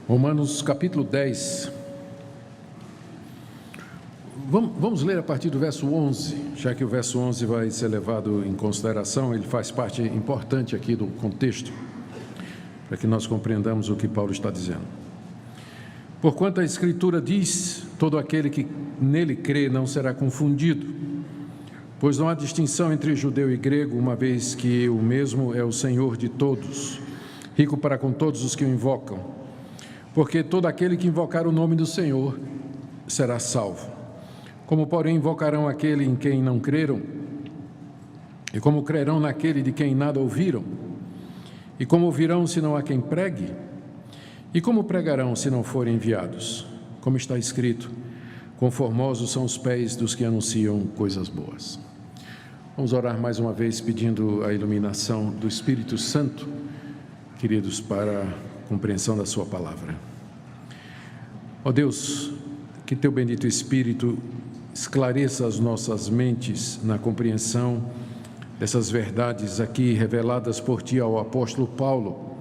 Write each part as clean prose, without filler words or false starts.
Romanos capítulo 10. Vamos ler a partir do verso 11, já que o verso 11 vai ser levado em consideração, ele faz parte importante aqui do contexto, para que nós compreendamos o que Paulo está dizendo. Porquanto a Escritura diz, todo aquele que nele crê não será confundido, pois não há distinção entre judeu e grego, uma vez que o mesmo é o Senhor de todos, rico para com todos os que o invocam. Porque todo aquele que invocar o nome do Senhor será salvo. Como, porém, invocarão aquele em quem não creram? E como crerão naquele de quem nada ouviram? E como ouvirão se não há quem pregue? E como pregarão se não forem enviados? Como está escrito, conformosos são os pés dos que anunciam coisas boas. Vamos orar mais uma vez pedindo a iluminação do Espírito Santo, queridos, para a compreensão da sua palavra. Ó Deus, que teu bendito Espírito esclareça as nossas mentes na compreensão dessas verdades aqui reveladas por ti ao apóstolo Paulo,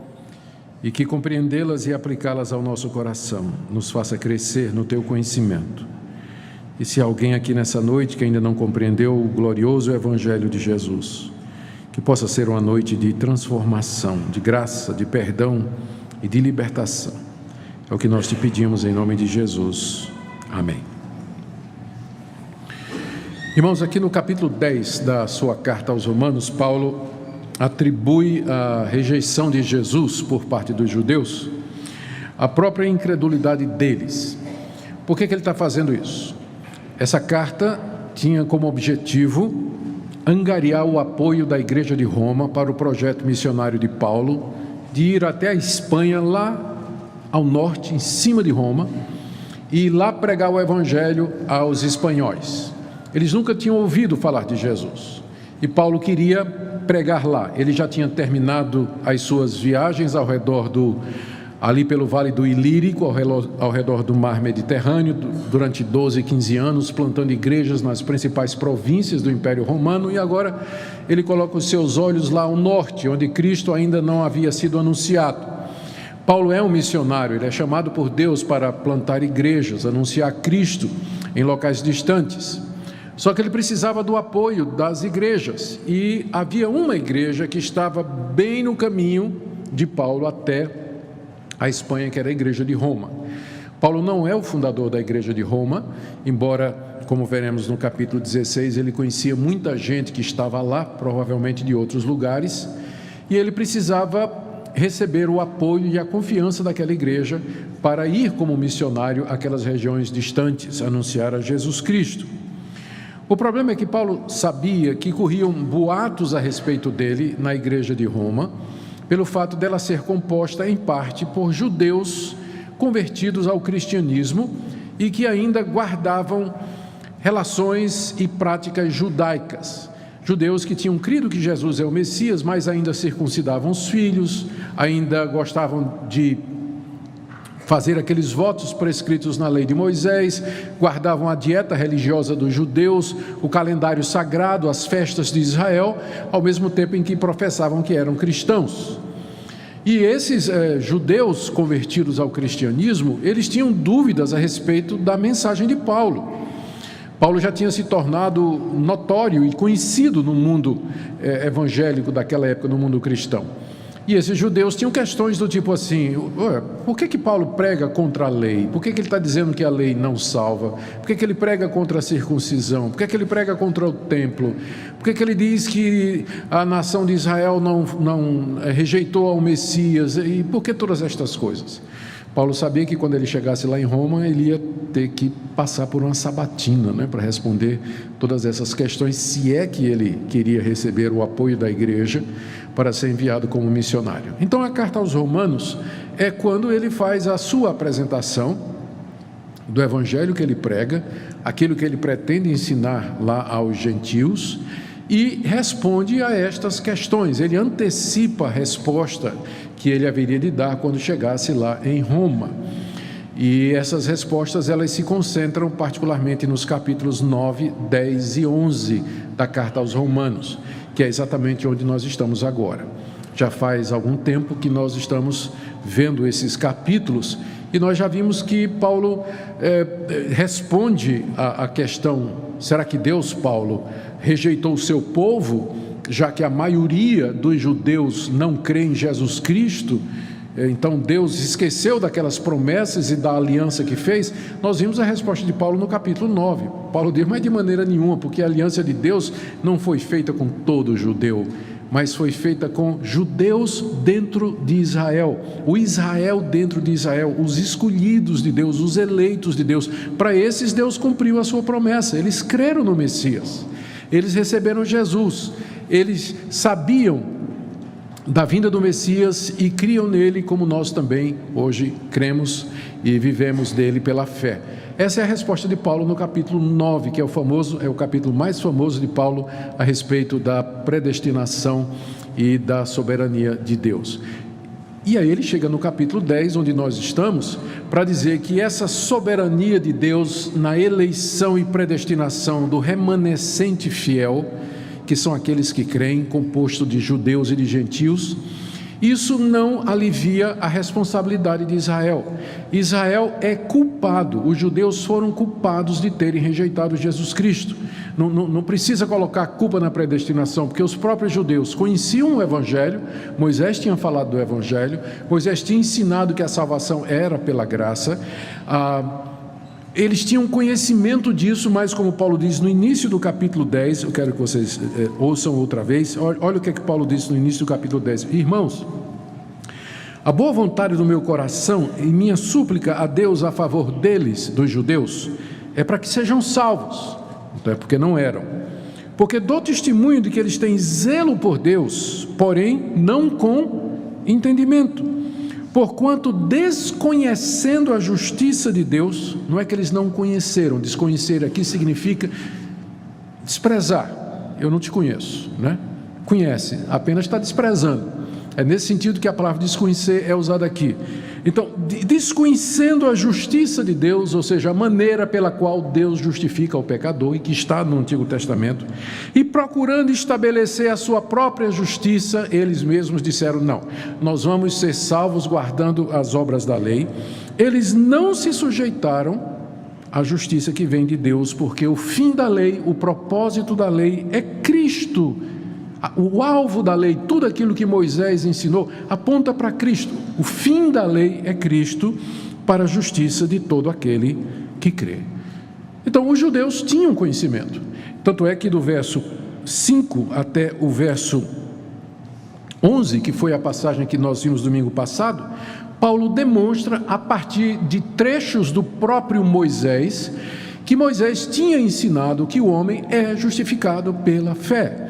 e que compreendê-las e aplicá-las ao nosso coração nos faça crescer no teu conhecimento. E se alguém aqui nessa noite que ainda não compreendeu o glorioso Evangelho de Jesus, que possa ser uma noite de transformação, de graça, de perdão e de libertação. É o que nós te pedimos em nome de Jesus. Amém. Irmãos, aqui no capítulo 10 da sua carta aos Romanos, Paulo atribui a rejeição de Jesus por parte dos judeus à própria incredulidade deles. Por que ele está fazendo isso? Essa carta tinha como objetivo angariar o apoio da Igreja de Roma para o projeto missionário de Paulo de ir até a Espanha, lá ao norte, em cima de Roma, e lá pregar o Evangelho aos espanhóis. Eles nunca tinham ouvido falar de Jesus, e Paulo queria pregar lá. Ele já tinha terminado as suas viagens ali pelo Vale do Ilírico, ao redor do Mar Mediterrâneo, durante 12, 15 anos, plantando igrejas nas principais províncias do Império Romano, e agora ele coloca os seus olhos lá ao norte, onde Cristo ainda não havia sido anunciado. Paulo é um missionário, ele é chamado por Deus para plantar igrejas, anunciar Cristo em locais distantes. Só que ele precisava do apoio das igrejas, e havia uma igreja que estava bem no caminho de Paulo até a Espanha, que era a Igreja de Roma. Paulo não é o fundador da Igreja de Roma, embora, como veremos no capítulo 16, ele conhecia muita gente que estava lá, provavelmente de outros lugares, e ele precisava receber o apoio e a confiança daquela igreja para ir como missionário àquelas regiões distantes, anunciar a Jesus Cristo. O problema é que Paulo sabia que corriam boatos a respeito dele na Igreja de Roma, pelo fato dela ser composta em parte por judeus convertidos ao cristianismo e que ainda guardavam relações e práticas judaicas. Judeus que tinham crido que Jesus é o Messias, mas ainda circuncidavam os filhos, ainda gostavam de fazer aqueles votos prescritos na lei de Moisés, guardavam a dieta religiosa dos judeus, o calendário sagrado, as festas de Israel, ao mesmo tempo em que professavam que eram cristãos. E esses judeus convertidos ao cristianismo, eles tinham dúvidas a respeito da mensagem de Paulo. Paulo já tinha se tornado notório e conhecido no mundo evangélico daquela época, no mundo cristão. E esses judeus tinham questões do tipo assim: por que Paulo prega contra a lei? Por que ele está dizendo que a lei não salva? Por que ele prega contra a circuncisão? Por que ele prega contra o templo? Por que ele diz que a nação de Israel não rejeitou ao Messias? E por que todas estas coisas? Paulo sabia que quando ele chegasse lá em Roma, ele ia ter que passar por uma sabatina, para responder todas essas questões, se é que ele queria receber o apoio da igreja para ser enviado como missionário. Então a carta aos Romanos é quando ele faz a sua apresentação do evangelho que ele prega, aquilo que ele pretende ensinar lá aos gentios, e responde a estas questões. Ele antecipa a resposta que ele haveria de dar quando chegasse lá em Roma. E essas respostas, elas se concentram particularmente nos capítulos 9, 10 e 11 da carta aos Romanos, que é exatamente onde nós estamos agora. Já faz algum tempo que nós estamos vendo esses capítulos E nós já vimos que Paulo responde à questão: será que Deus, Paulo, rejeitou o seu povo, já que a maioria dos judeus não crê em Jesus Cristo? Então Deus esqueceu daquelas promessas e da aliança que fez? Nós vimos a resposta de Paulo no capítulo 9. Paulo diz: mas de maneira nenhuma, porque a aliança de Deus não foi feita com todo judeu, mas foi feita com judeus dentro de Israel, o Israel dentro de Israel, os escolhidos de Deus, os eleitos de Deus. Para esses Deus cumpriu a sua promessa, eles creram no Messias, eles receberam Jesus, eles sabiam da vinda do Messias e criam nele, como nós também hoje cremos e vivemos dele pela fé. Essa é a resposta de Paulo no capítulo 9, que é o capítulo mais famoso de Paulo a respeito da predestinação e da soberania de Deus. E aí ele chega no capítulo 10, onde nós estamos, para dizer que essa soberania de Deus na eleição e predestinação do remanescente fiel, que são aqueles que creem, composto de judeus e de gentios, isso não alivia a responsabilidade de Israel. Israel é culpado, os judeus foram culpados de terem rejeitado Jesus Cristo. Não precisa colocar a culpa na predestinação, porque os próprios judeus conheciam o Evangelho, Moisés tinha falado do Evangelho, Moisés tinha ensinado que a salvação era pela graça, eles tinham conhecimento disso, mas como Paulo diz no início do capítulo 10, eu quero que vocês ouçam outra vez, olha o que Paulo disse no início do capítulo 10. Irmãos, a boa vontade do meu coração e minha súplica a Deus a favor deles, dos judeus, é para que sejam salvos, então é porque não eram. Porque dou testemunho de que eles têm zelo por Deus, porém não com entendimento. Porquanto desconhecendo a justiça de Deus, não é que eles não conheceram, desconhecer aqui significa desprezar. Eu não te conheço, né? Conhece, apenas está desprezando. É nesse sentido que a palavra desconhecer é usada aqui. Então, desconhecendo a justiça de Deus, ou seja, a maneira pela qual Deus justifica o pecador, e que está no Antigo Testamento, e procurando estabelecer a sua própria justiça, eles mesmos disseram: não, nós vamos ser salvos guardando as obras da lei. Eles não se sujeitaram à justiça que vem de Deus, porque o fim da lei, o propósito da lei é Cristo. O alvo da lei, tudo aquilo que Moisés ensinou, aponta para Cristo. O fim da lei é Cristo, para a justiça de todo aquele que crê. Então, os judeus tinham conhecimento. Tanto é que do verso 5 até o verso 11, que foi a passagem que nós vimos domingo passado, Paulo demonstra, a partir de trechos do próprio Moisés, que Moisés tinha ensinado que o homem é justificado pela fé.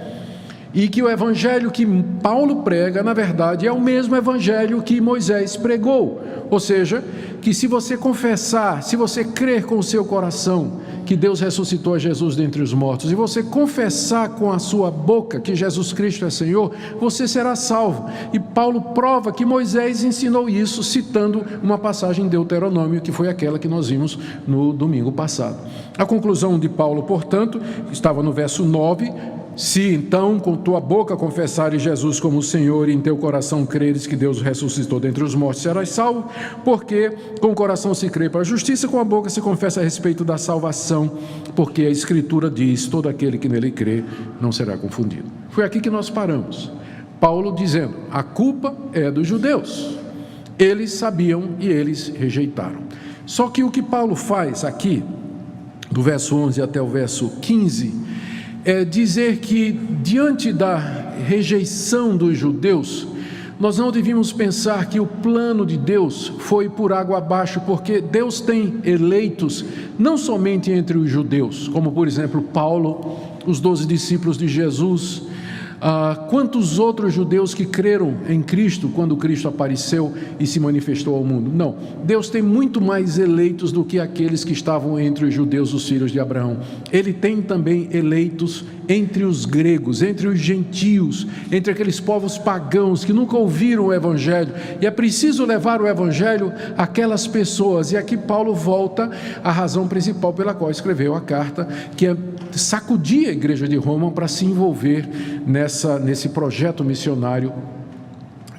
E que o evangelho que Paulo prega, na verdade, é o mesmo evangelho que Moisés pregou. Ou seja, que se você confessar, se você crer com o seu coração que Deus ressuscitou a Jesus dentre os mortos, e você confessar com a sua boca que Jesus Cristo é Senhor, você será salvo. E Paulo prova que Moisés ensinou isso, citando uma passagem em Deuteronômio, que foi aquela que nós vimos no domingo passado. A conclusão de Paulo, portanto, estava no verso 9, se então com tua boca confessares Jesus como Senhor e em teu coração creres que Deus ressuscitou dentre os mortos, serás salvo, porque com o coração se crê para a justiça, com a boca se confessa a respeito da salvação, porque a Escritura diz: todo aquele que nele crê não será confundido. Foi aqui que nós paramos. Paulo dizendo: a culpa é dos judeus, eles sabiam e eles rejeitaram. Só que o que Paulo faz aqui, do verso 11 até o verso 15, é dizer que diante da rejeição dos judeus, nós não devíamos pensar que o plano de Deus foi por água abaixo, porque Deus tem eleitos não somente entre os judeus, como por exemplo Paulo, os 12 discípulos de Jesus, quantos outros judeus que creram em Cristo quando Cristo apareceu e se manifestou ao mundo. Não, Deus tem muito mais eleitos do que aqueles que estavam entre os judeus, os filhos de Abraão. Ele tem também eleitos entre os gregos, entre os gentios, entre aqueles povos pagãos que nunca ouviram o Evangelho, e é preciso levar o Evangelho àquelas pessoas. E aqui Paulo volta à razão principal pela qual escreveu a carta, que é sacudir a igreja de Roma para se envolver nesse projeto missionário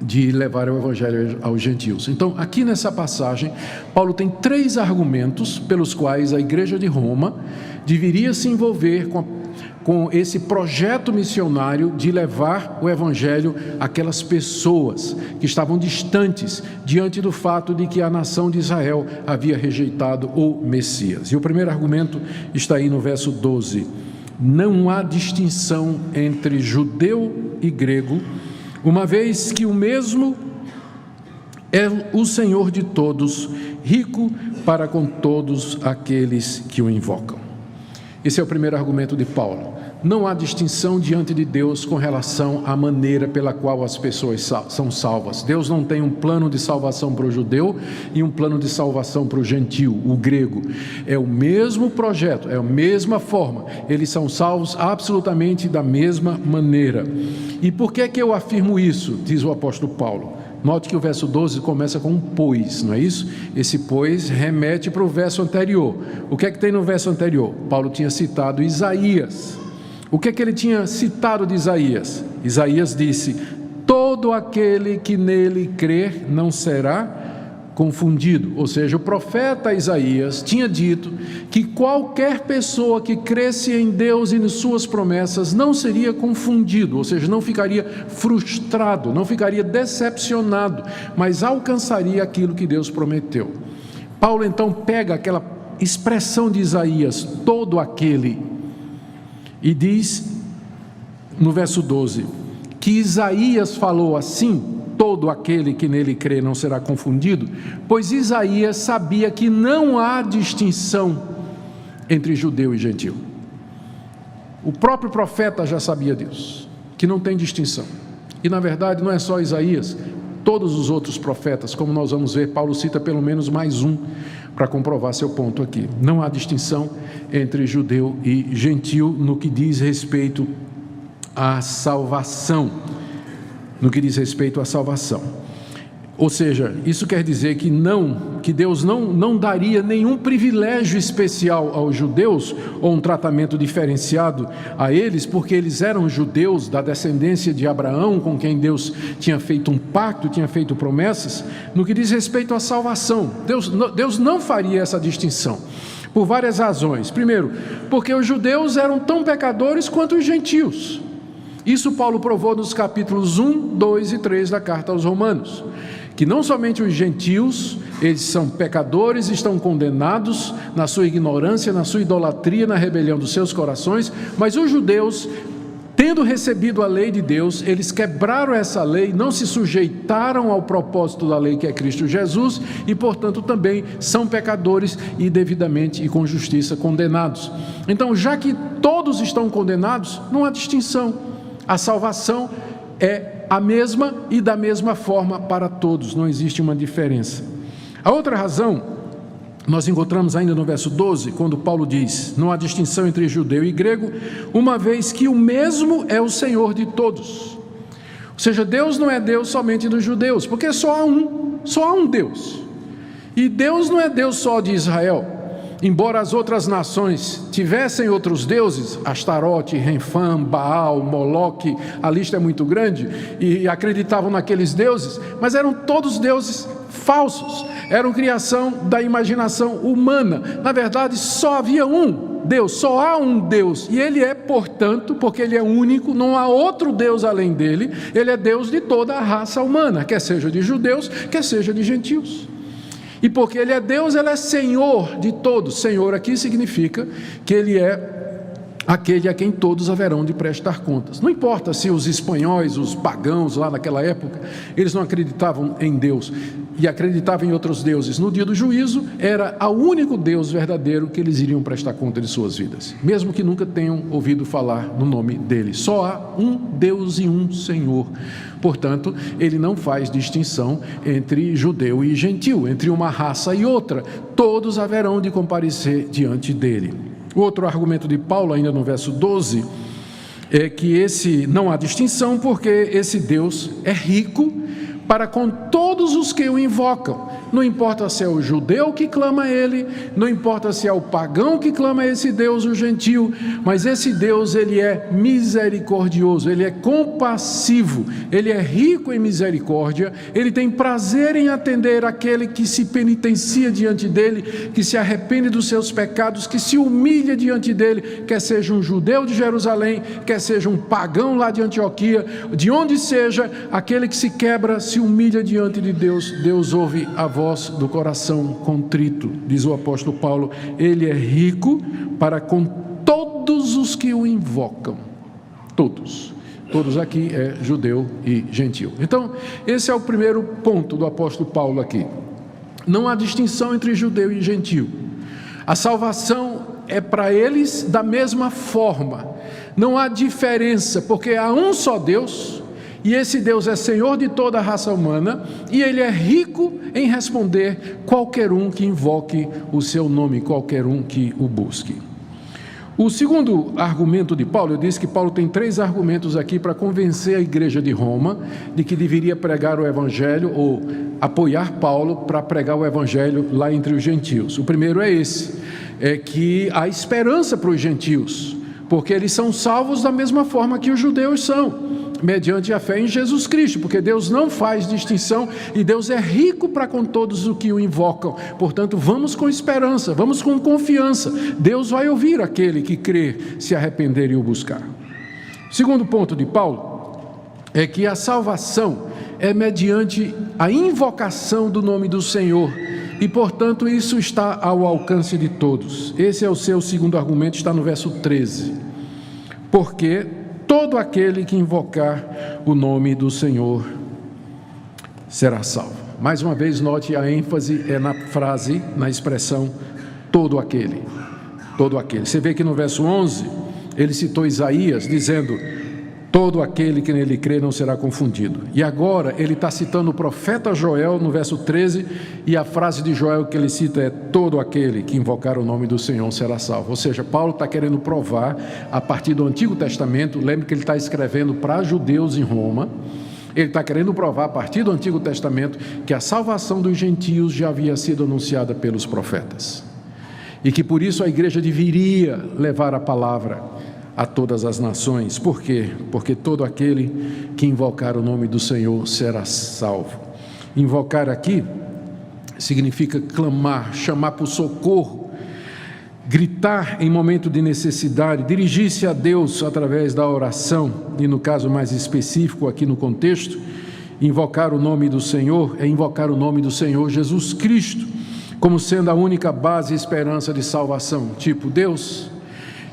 de levar o evangelho aos gentios. Então, aqui nessa passagem, Paulo tem 3 argumentos pelos quais a igreja de Roma deveria se envolver com esse projeto missionário de levar o evangelho àquelas pessoas que estavam distantes diante do fato de que a nação de Israel havia rejeitado o Messias. E o primeiro argumento está aí no verso 12. Não há distinção entre judeu e grego, uma vez que o mesmo é o Senhor de todos, rico para com todos aqueles que o invocam. Esse é o primeiro argumento de Paulo. Não há distinção diante de Deus com relação à maneira pela qual as pessoas são salvas. Deus não tem um plano de salvação para o judeu e um plano de salvação para o gentio, o grego. É o mesmo projeto, é a mesma forma. Eles são salvos absolutamente da mesma maneira. E por que é que eu afirmo isso? Diz o apóstolo Paulo. Note que o verso 12 começa com um pois, não é isso? Esse pois remete para o verso anterior. O que é que tem no verso anterior? Paulo tinha citado Isaías. O que é que ele tinha citado de Isaías? Isaías disse: todo aquele que nele crer não será confundido. Ou seja, o profeta Isaías tinha dito que qualquer pessoa que cresce em Deus e em suas promessas não seria confundido, ou seja, não ficaria frustrado, não ficaria decepcionado, mas alcançaria aquilo que Deus prometeu. Paulo então pega aquela expressão de Isaías, todo aquele, e diz no verso 12, que Isaías falou assim: todo aquele que nele crê não será confundido, pois Isaías sabia que não há distinção entre judeu e gentio. O próprio profeta já sabia disso, que não tem distinção. E na verdade não é só Isaías, todos os outros profetas, como nós vamos ver, Paulo cita pelo menos mais um para comprovar seu ponto aqui. Não há distinção entre judeu e gentio no que diz respeito à salvação. No que diz respeito à salvação. Ou seja, isso quer dizer que Deus não daria nenhum privilégio especial aos judeus, ou um tratamento diferenciado a eles, porque eles eram judeus da descendência de Abraão, com quem Deus tinha feito um pacto, tinha feito promessas. No que diz respeito à salvação, Deus não faria essa distinção, por várias razões. Primeiro, porque os judeus eram tão pecadores quanto os gentios. Isso Paulo provou nos capítulos 1, 2 e 3 da carta aos Romanos, que não somente os gentios, eles são pecadores, estão condenados na sua ignorância, na sua idolatria, na rebelião dos seus corações, mas os judeus, tendo recebido a lei de Deus, eles quebraram essa lei, não se sujeitaram ao propósito da lei que é Cristo Jesus, e portanto também são pecadores e devidamente e com justiça condenados. Então, já que todos estão condenados, não há distinção. A salvação é a mesma e da mesma forma para todos, não existe uma diferença. A outra razão, nós encontramos ainda no verso 12, quando Paulo diz: não há distinção entre judeu e grego, uma vez que o mesmo é o Senhor de todos. Ou seja, Deus não é Deus somente dos judeus, porque só há um Deus. E Deus não é Deus só de Israel. Embora as outras nações tivessem outros deuses, Astarote, Renfã, Baal, Moloque, a lista é muito grande, e acreditavam naqueles deuses, mas eram todos deuses falsos, eram criação da imaginação humana. Na verdade, só havia um Deus, só há um Deus, e Ele é, portanto, porque Ele é único, não há outro Deus além dEle, Ele é Deus de toda a raça humana, quer seja de judeus, quer seja de gentios. E porque Ele é Deus, Ele é Senhor de todos. Senhor aqui significa que Ele é aquele a quem todos haverão de prestar contas. Não importa se os espanhóis, os pagãos lá naquela época, eles não acreditavam em Deus e acreditavam em outros deuses. No dia do juízo, era o único Deus verdadeiro que eles iriam prestar conta de suas vidas, mesmo que nunca tenham ouvido falar no nome dele. Só há um Deus e um Senhor. Portanto, ele não faz distinção entre judeu e gentio, entre uma raça e outra. Todos haverão de comparecer diante dele. O outro argumento de Paulo, ainda no verso 12, é que não há distinção, porque esse Deus é rico para com todos os que o invocam. não importa se é o judeu que clama a ele, não importa se é o pagão que clama a esse Deus, o gentil, mas esse Deus, ele é misericordioso, ele é compassivo, ele é rico em misericórdia, ele tem prazer em atender aquele que se penitencia diante dele, que se arrepende dos seus pecados, que se humilha diante dele, quer seja um judeu de Jerusalém, quer seja um pagão lá de Antioquia, de onde seja, aquele que se quebra, se humilha diante de Deus, Deus ouve a voz do coração contrito, diz o apóstolo Paulo, ele é rico para com todos os que o invocam, todos aqui é judeu e gentil. Então, esse é o primeiro ponto do apóstolo Paulo aqui, não há distinção entre judeu e gentil, a salvação é para eles da mesma forma, não há diferença, porque há um só Deus, e esse Deus é Senhor de toda a raça humana, e Ele é rico em responder qualquer um que invoque o seu nome, qualquer um que o busque. O segundo argumento de Paulo, eu disse que Paulo tem 3 argumentos aqui para convencer a igreja de Roma de que deveria pregar o evangelho, ou apoiar Paulo para pregar o evangelho lá entre os gentios. O primeiro é esse, é que há esperança para os gentios, porque eles são salvos da mesma forma que os judeus são, mediante a fé em Jesus Cristo, porque Deus não faz distinção e Deus é rico para com todos os que o invocam. Portanto, vamos com esperança, vamos com confiança. Deus vai ouvir aquele que crer, se arrepender e o buscar. O segundo ponto de Paulo é que a salvação é mediante a invocação do nome do Senhor e, portanto, isso está ao alcance de todos. Esse é o seu segundo argumento, está no verso 13. Porque todo aquele que invocar o nome do Senhor será salvo. Mais uma vez, note a ênfase é na frase, na expressão todo aquele. Todo aquele. Você vê que no verso 11, ele citou Isaías, dizendo, todo aquele que nele crê não será confundido. E agora, ele está citando o profeta Joel no verso 13, e a frase de Joel que ele cita é, todo aquele que invocar o nome do Senhor será salvo. Ou seja, Paulo está querendo provar, a partir do Antigo Testamento, lembre que ele está escrevendo para judeus em Roma, ele está querendo provar, a partir do Antigo Testamento, que a salvação dos gentios já havia sido anunciada pelos profetas. E que por isso a igreja deveria levar a palavra a todas as nações. Por quê? Porque todo aquele que invocar o nome do Senhor será salvo. Invocar aqui significa clamar, chamar por socorro, gritar em momento de necessidade, dirigir-se a Deus através da oração, e no caso mais específico aqui no contexto, invocar o nome do Senhor é invocar o nome do Senhor Jesus Cristo, como sendo a única base e esperança de salvação. Tipo, Deus,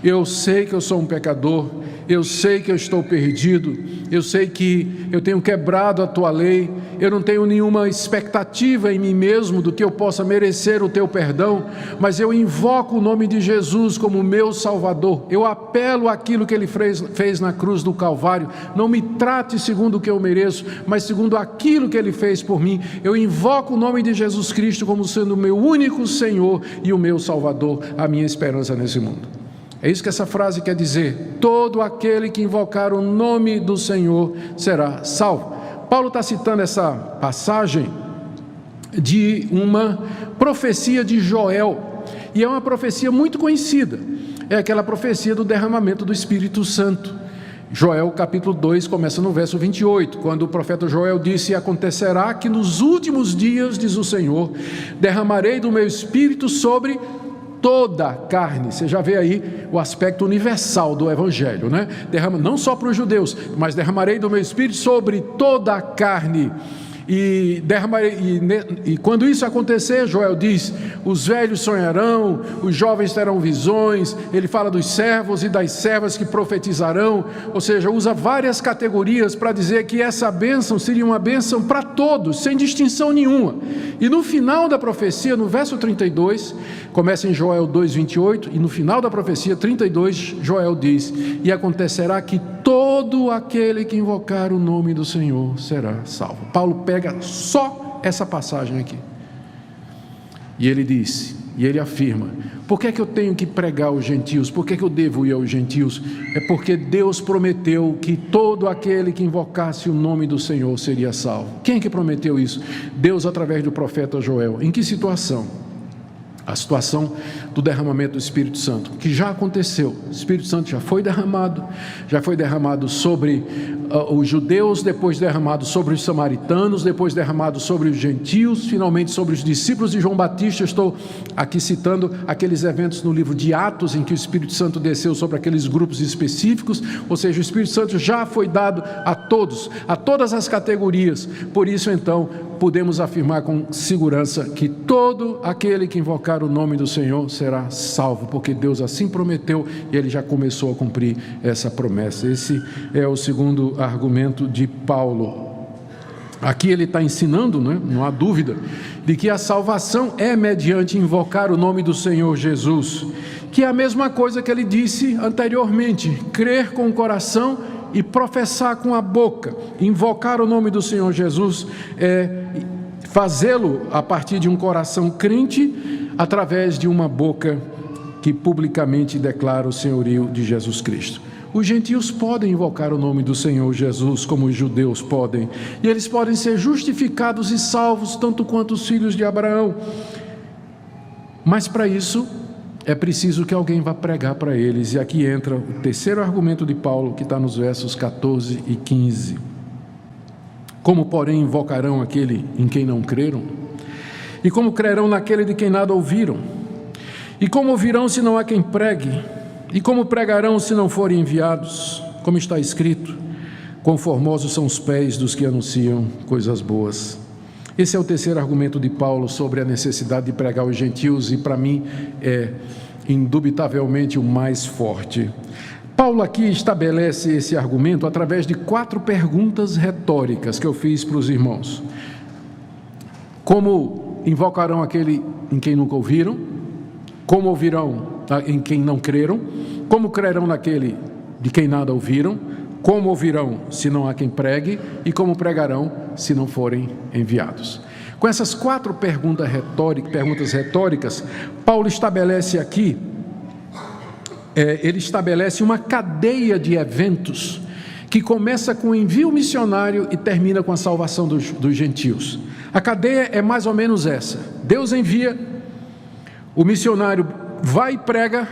eu sei que eu sou um pecador, eu sei que eu estou perdido, eu sei que eu tenho quebrado a tua lei, eu não tenho nenhuma expectativa em mim mesmo do que eu possa merecer o teu perdão, mas eu invoco o nome de Jesus como meu Salvador, eu apelo àquilo que Ele fez na cruz do Calvário, não me trate segundo o que eu mereço, mas segundo aquilo que Ele fez por mim, eu invoco o nome de Jesus Cristo como sendo o meu único Senhor e o meu Salvador, a minha esperança nesse mundo. É isso que essa frase quer dizer, todo aquele que invocar o nome do Senhor será salvo. Paulo está citando essa passagem de uma profecia de Joel, e é uma profecia muito conhecida, é aquela profecia do derramamento do Espírito Santo. Joel capítulo 2 começa no verso 28, quando o profeta Joel disse, acontecerá que nos últimos dias, diz o Senhor, derramarei do meu Espírito sobre toda a carne. Você já vê aí o aspecto universal do Evangelho, né? Não só para os judeus, mas derramarei do meu Espírito sobre toda a carne. E quando isso acontecer, Joel diz, os velhos sonharão, os jovens terão visões, ele fala dos servos e das servas que profetizarão, ou seja, usa várias categorias para dizer que essa bênção seria uma bênção para todos, sem distinção nenhuma. E no final da profecia, no verso 32, começa em Joel 2:28, e no final da profecia 32, Joel diz, e acontecerá que todo aquele que invocar o nome do Senhor será salvo. Paulo pega só essa passagem aqui, e ele diz, E ele afirma: por que é que eu tenho que pregar aos gentios? Por que é que eu devo ir aos gentios? É porque Deus prometeu que todo aquele que invocasse o nome do Senhor seria salvo. Quem é que prometeu isso? Deus, através do profeta Joel. Em que situação? A situação do derramamento do Espírito Santo, que já aconteceu. O Espírito Santo já foi derramado sobre os judeus, depois derramado sobre os samaritanos, depois derramado sobre os gentios, finalmente sobre os discípulos de João Batista. Estou aqui citando aqueles eventos no livro de Atos, em que o Espírito Santo desceu sobre aqueles grupos específicos, ou seja, o Espírito Santo já foi dado a todos, a todas as categorias. Por isso, então, podemos afirmar com segurança que todo aquele que invocar o nome do Senhor será salvo, porque Deus assim prometeu e Ele já começou a cumprir essa promessa. Esse é o segundo argumento de Paulo. Aqui ele está ensinando, não há dúvida, de que a salvação é mediante invocar o nome do Senhor Jesus, que é a mesma coisa que ele disse anteriormente: crer com o coração e professar com a boca. Invocar o nome do Senhor Jesus é fazê-lo a partir de um coração crente, através de uma boca que publicamente declara o senhorio de Jesus Cristo. Os gentios podem invocar o nome do Senhor Jesus, como os judeus podem, e eles podem ser justificados e salvos, tanto quanto os filhos de Abraão. Mas para isso, é preciso que alguém vá pregar para eles. E aqui entra o terceiro argumento de Paulo, que está nos versos 14 e 15. Como, porém, invocarão aquele em quem não creram? E como crerão naquele de quem nada ouviram? E como ouvirão se não há quem pregue? E como pregarão se não forem enviados? Como está escrito: quão formosos são os pés dos que anunciam coisas boas. Esse é o terceiro argumento de Paulo sobre a necessidade de pregar aos gentios, e para mim é indubitavelmente o mais forte. Paulo aqui estabelece esse argumento através de 4 perguntas retóricas que eu fiz para os irmãos. Como invocarão aquele em quem nunca ouviram? Como ouvirão em quem não creram? Como crerão naquele de quem nada ouviram? Como ouvirão se não há quem pregue? E como pregarão se não forem enviados? Com essas 4 perguntas retóricas, Paulo estabelece aqui, ele estabelece uma cadeia de eventos que começa com o envio missionário e termina com a salvação dos gentios. A cadeia é mais ou menos essa: Deus envia, o missionário vai e prega,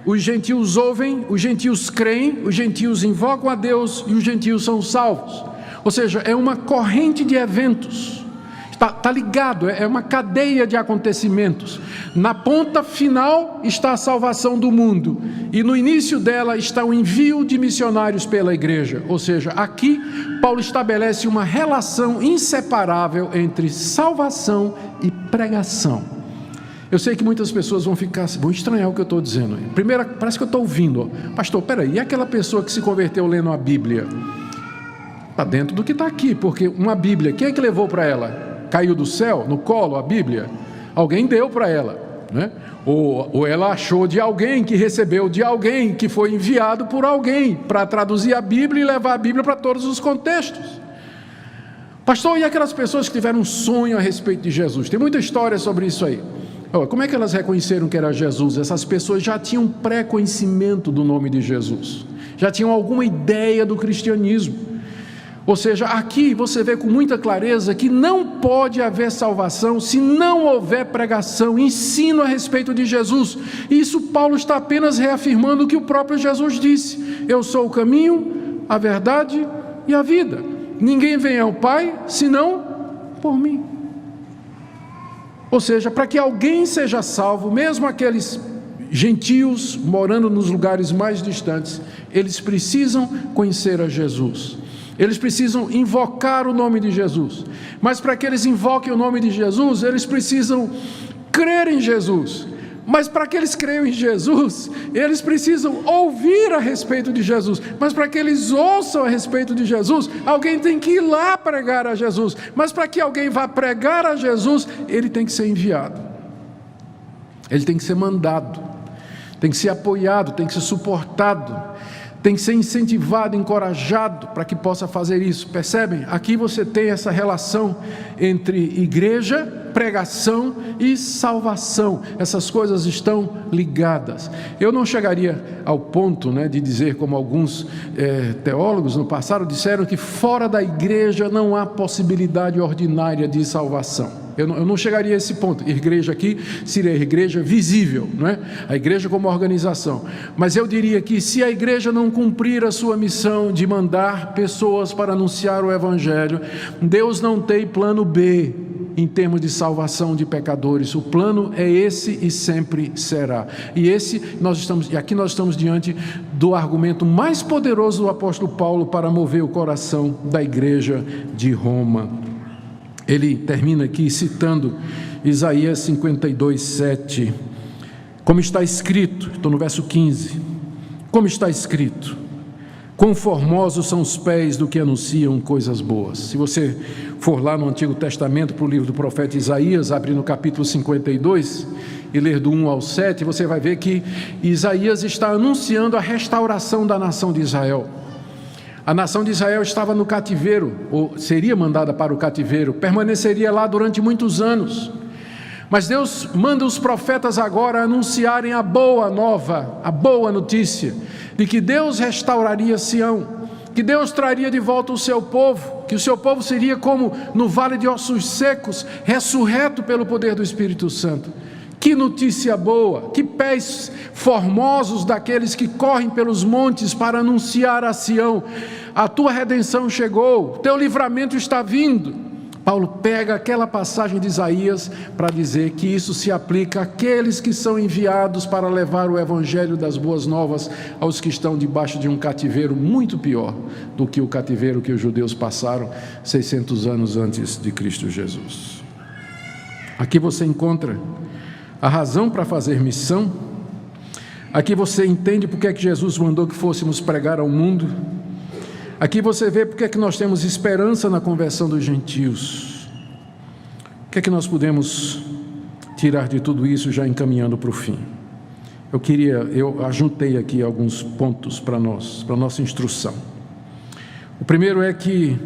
os gentios ouvem, os gentios creem, os gentios invocam a Deus e os gentios são salvos. Ou seja, é uma corrente de eventos, está ligado, é uma cadeia de acontecimentos. Na ponta final está a salvação do mundo, e no início dela está o envio de missionários pela igreja. Ou seja, aqui Paulo estabelece uma relação inseparável entre salvação e pregação. Eu sei que muitas pessoas vão estranhar o que eu estou dizendo. Primeiro, parece que eu estou ouvindo: pastor, peraí, e aquela pessoa que se converteu lendo a Bíblia? Está dentro do que está aqui, porque uma Bíblia, quem é que levou para ela? Caiu do céu, no colo, a Bíblia? Alguém deu para ela, né? Ou ela achou de alguém, que recebeu de alguém, que foi enviado por alguém para traduzir a Bíblia e levar a Bíblia para todos os contextos. Pastor, e aquelas pessoas que tiveram um sonho a respeito de Jesus? Tem muita história sobre isso aí. Como é que elas reconheceram que era Jesus? Essas pessoas já tinham pré-conhecimento do nome de Jesus, já tinham alguma ideia do cristianismo. Ou seja, aqui você vê com muita clareza que não pode haver salvação se não houver pregação, ensino a respeito de Jesus. E isso Paulo está apenas reafirmando o que o próprio Jesus disse: eu sou o caminho, a verdade e a vida. Ninguém vem ao Pai senão por mim. Ou seja, para que alguém seja salvo, mesmo aqueles gentios morando nos lugares mais distantes, eles precisam conhecer a Jesus. Eles precisam invocar o nome de Jesus. Mas para que eles invoquem o nome de Jesus, eles precisam crer em Jesus. Mas para que eles creiam em Jesus, eles precisam ouvir a respeito de Jesus. Mas para que eles ouçam a respeito de Jesus, alguém tem que ir lá pregar a Jesus. Mas para que alguém vá pregar a Jesus, ele tem que ser enviado. Ele tem que ser mandado. Tem que ser apoiado, tem que ser suportado. Tem que ser incentivado, encorajado para que possa fazer isso. Percebem? Aqui você tem essa relação entre igreja pregação e salvação. Essas coisas estão ligadas. Eu não chegaria ao ponto, de dizer, como alguns teólogos no passado disseram, que fora da igreja não há possibilidade ordinária de salvação. Eu não chegaria a esse ponto. Igreja aqui seria a igreja visível, não é? A igreja como organização. Mas eu diria que se a igreja não cumprir a sua missão de mandar pessoas para anunciar o evangelho, Deus não tem plano B em termos de salvação de pecadores. O plano é esse e sempre será. E aqui nós estamos diante do argumento mais poderoso do apóstolo Paulo para mover o coração da igreja de Roma. Ele termina aqui citando Isaías 52:7, como está escrito, estou no verso 15, como está escrito: quão formosos são os pés do que anunciam coisas boas. Se você for lá no Antigo Testamento, para o livro do profeta Isaías, abre no capítulo 52 e ler do 1 ao 7, você vai ver que Isaías está anunciando a restauração da nação de Israel. A nação de Israel estava no cativeiro, ou seria mandada para o cativeiro, permaneceria lá durante muitos anos. Mas Deus manda os profetas agora anunciarem a boa nova, a boa notícia, de que Deus restauraria Sião, que Deus traria de volta o seu povo, que o seu povo seria como no vale de ossos secos, ressurreto pelo poder do Espírito Santo. Que notícia boa, que pés formosos daqueles que correm pelos montes para anunciar a Sião: a tua redenção chegou, teu livramento está vindo. Paulo pega aquela passagem de Isaías para dizer que isso se aplica àqueles que são enviados para levar o evangelho das boas novas aos que estão debaixo de um cativeiro muito pior do que o cativeiro que os judeus passaram 600 anos antes de Cristo Jesus. Aqui você encontra a razão para fazer missão. Aqui você entende porque é que Jesus mandou que fôssemos pregar ao mundo. Aqui você vê porque é que nós temos esperança na conversão dos gentios. O que é que nós podemos tirar de tudo isso, já encaminhando para o fim? Eu ajuntei aqui alguns pontos para nossa instrução. O primeiro é que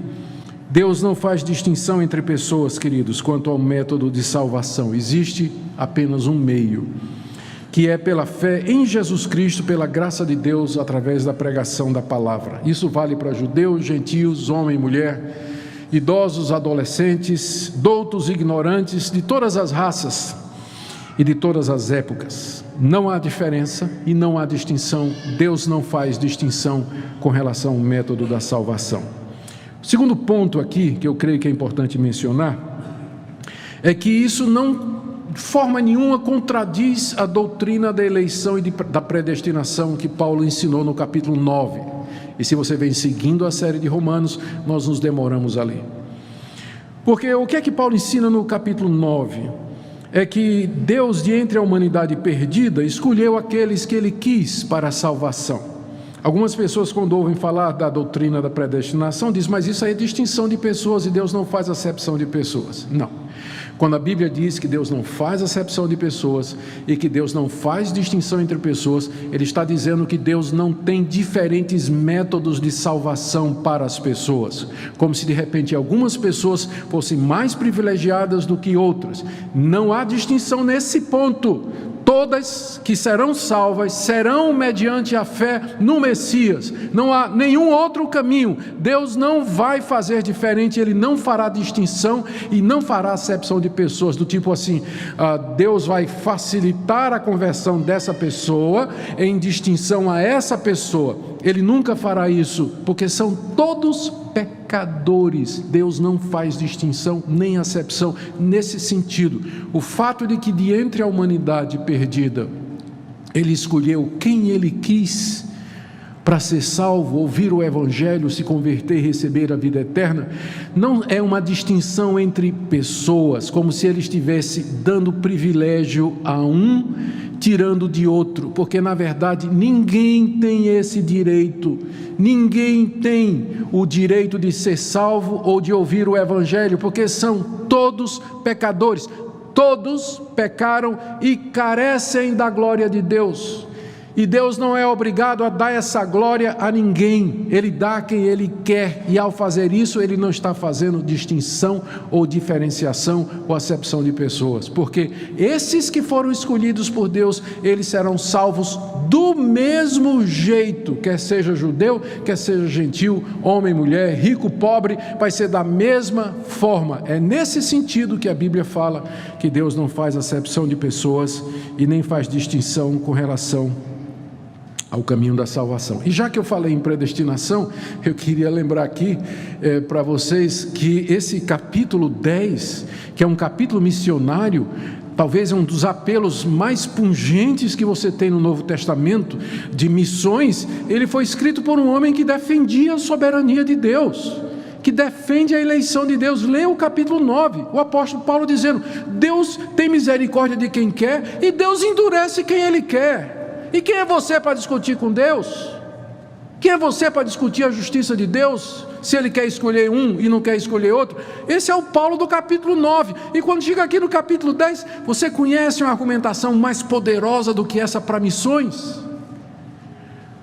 Deus não faz distinção entre pessoas, queridos, quanto ao método de salvação. Existe apenas um meio, que é pela fé em Jesus Cristo, pela graça de Deus, através da pregação da palavra. Isso vale para judeus, gentios, homem e mulher, idosos, adolescentes, doutos, ignorantes, de todas as raças e de todas as épocas. Não há diferença e não há distinção. Deus não faz distinção com relação ao método da salvação. O segundo ponto aqui, que eu creio que é importante mencionar, é que isso não, de forma nenhuma, contradiz a doutrina da eleição e da predestinação que Paulo ensinou no capítulo 9. E se você vem seguindo a série de Romanos, nós nos demoramos ali. Porque o que é que Paulo ensina no capítulo 9? É que Deus, de entre a humanidade perdida, escolheu aqueles que Ele quis para a salvação. Algumas pessoas, quando ouvem falar da doutrina da predestinação, dizem: mas isso aí é distinção de pessoas e Deus não faz acepção de pessoas. Não. Quando a Bíblia diz que Deus não faz acepção de pessoas e que Deus não faz distinção entre pessoas, Ele está dizendo que Deus não tem diferentes métodos de salvação para as pessoas, como se de repente algumas pessoas fossem mais privilegiadas do que outras. Não há distinção nesse ponto. Todas que serão salvas serão mediante a fé no Messias. Não há nenhum outro caminho. Deus não vai fazer diferente, Ele não fará distinção e não fará acepção de pessoas, do tipo assim, Deus vai facilitar a conversão dessa pessoa em distinção a essa pessoa. Ele nunca fará isso, porque são todos pecadores. Deus não faz distinção nem acepção nesse sentido. O fato de que de entre a humanidade perdida, Ele escolheu quem Ele quis para ser salvo, ouvir o Evangelho, se converter e receber a vida eterna, não é uma distinção entre pessoas, como se Ele estivesse dando privilégio a um, tirando de outro, porque na verdade ninguém tem esse direito. Ninguém tem o direito de ser salvo ou de ouvir o Evangelho, porque são todos pecadores. Todos pecaram e carecem da glória de Deus. E Deus não é obrigado a dar essa glória a ninguém. Ele dá a quem Ele quer. E ao fazer isso, Ele não está fazendo distinção ou diferenciação ou acepção de pessoas. Porque esses que foram escolhidos por Deus, eles serão salvos do mesmo jeito. Quer seja judeu, quer seja gentil, homem, mulher, rico, pobre, vai ser da mesma forma. É nesse sentido que a Bíblia fala que Deus não faz acepção de pessoas e nem faz distinção com relação ao caminho da salvação. E já que eu falei em predestinação, eu queria lembrar aqui para vocês que esse capítulo 10, que é um capítulo missionário, talvez é um dos apelos mais pungentes que você tem no Novo Testamento, de missões. Ele foi escrito por um homem que defendia a soberania de Deus, que defende a eleição de Deus. Leia o capítulo 9, o apóstolo Paulo dizendo: Deus tem misericórdia de quem quer e Deus endurece quem Ele quer. E quem é você para discutir com Deus? Quem é você para discutir a justiça de Deus, se Ele quer escolher um e não quer escolher outro? Esse é o Paulo do capítulo 9, e quando chega aqui no capítulo 10, você conhece uma argumentação mais poderosa do que essa para missões?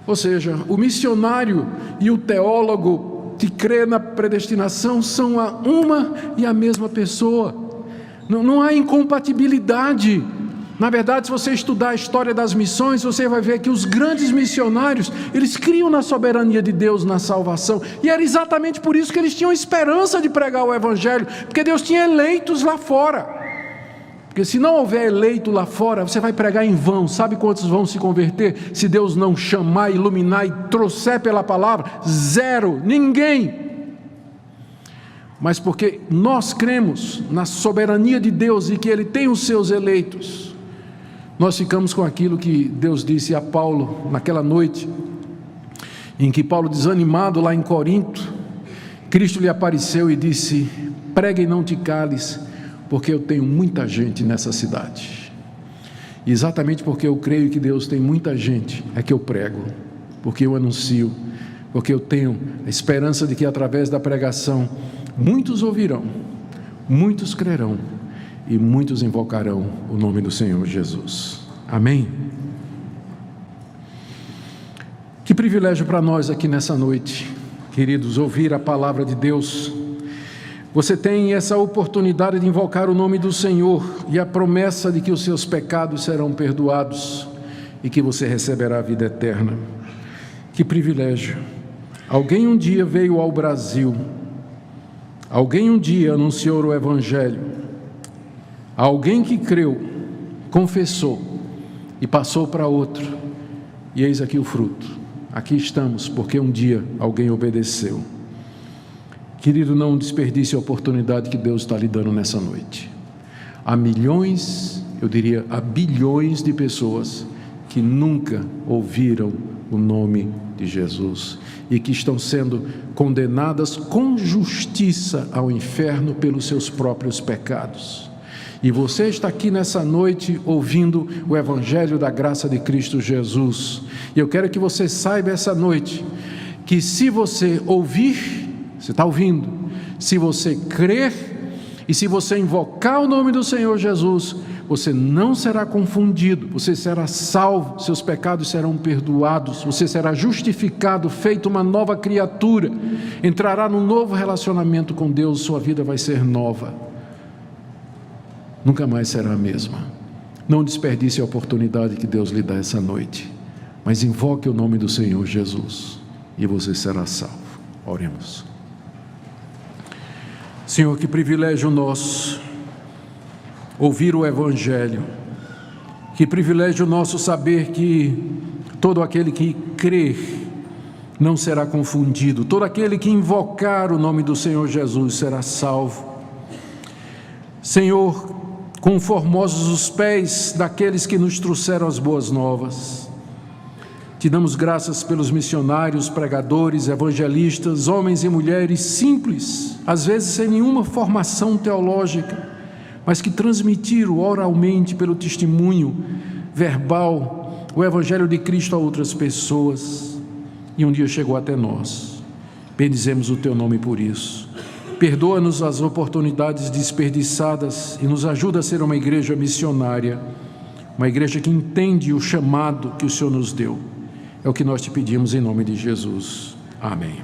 Ou seja, o missionário e o teólogo que crê na predestinação são uma e a mesma pessoa, não há incompatibilidade. Na verdade, se você estudar a história das missões, você vai ver que os grandes missionários, eles criam na soberania de Deus na salvação, e era exatamente por isso que eles tinham esperança de pregar o Evangelho, porque Deus tinha eleitos lá fora. Porque se não houver eleito lá fora, você vai pregar em vão. Sabe quantos vão se converter se Deus não chamar, iluminar e trouxer pela palavra? Zero, ninguém. Mas porque nós cremos na soberania de Deus e que Ele tem os seus eleitos, nós ficamos com aquilo que Deus disse a Paulo naquela noite, em que Paulo, desanimado lá em Corinto, Cristo lhe apareceu e disse: prega e não te cales, porque eu tenho muita gente nessa cidade. E exatamente porque eu creio que Deus tem muita gente, é que eu prego, porque eu anuncio, porque eu tenho a esperança de que através da pregação muitos ouvirão, muitos crerão e muitos invocarão o nome do Senhor Jesus. Amém? Que privilégio para nós aqui nessa noite, queridos, ouvir a palavra de Deus. Você tem essa oportunidade de invocar o nome do Senhor e a promessa de que os seus pecados serão perdoados e que você receberá a vida eterna. Que privilégio! Alguém um dia veio ao Brasil, alguém um dia anunciou o Evangelho, alguém que creu, confessou e passou para outro, e eis aqui o fruto. Aqui estamos porque um dia alguém obedeceu. Querido, não desperdice a oportunidade que Deus está lhe dando nessa noite. Há milhões, eu diria há bilhões de pessoas que nunca ouviram o nome de Jesus e que estão sendo condenadas com justiça ao inferno pelos seus próprios pecados. E você está aqui nessa noite ouvindo o Evangelho da graça de Cristo Jesus. E eu quero que você saiba essa noite que se você ouvir, você está ouvindo, se você crer e se você invocar o nome do Senhor Jesus, você não será confundido, você será salvo, seus pecados serão perdoados, você será justificado, feito uma nova criatura, entrará num novo relacionamento com Deus, sua vida vai ser nova. Nunca mais será a mesma. Não desperdice a oportunidade que Deus lhe dá essa noite, mas invoque o nome do Senhor Jesus e você será salvo. Oremos. Senhor, que privilégio nosso ouvir o Evangelho, que privilégio nosso saber que todo aquele que crer não será confundido, todo aquele que invocar o nome do Senhor Jesus será salvo. Senhor, quão formosos os pés daqueles que nos trouxeram as boas novas. Te damos graças pelos missionários, pregadores, evangelistas, homens e mulheres simples, às vezes sem nenhuma formação teológica, mas que transmitiram oralmente pelo testemunho verbal o Evangelho de Cristo a outras pessoas, e um dia chegou até nós. Bendizemos o Teu nome por isso. Perdoa-nos as oportunidades desperdiçadas e nos ajuda a ser uma igreja missionária, uma igreja que entende o chamado que o Senhor nos deu. É o que nós te pedimos em nome de Jesus. Amém.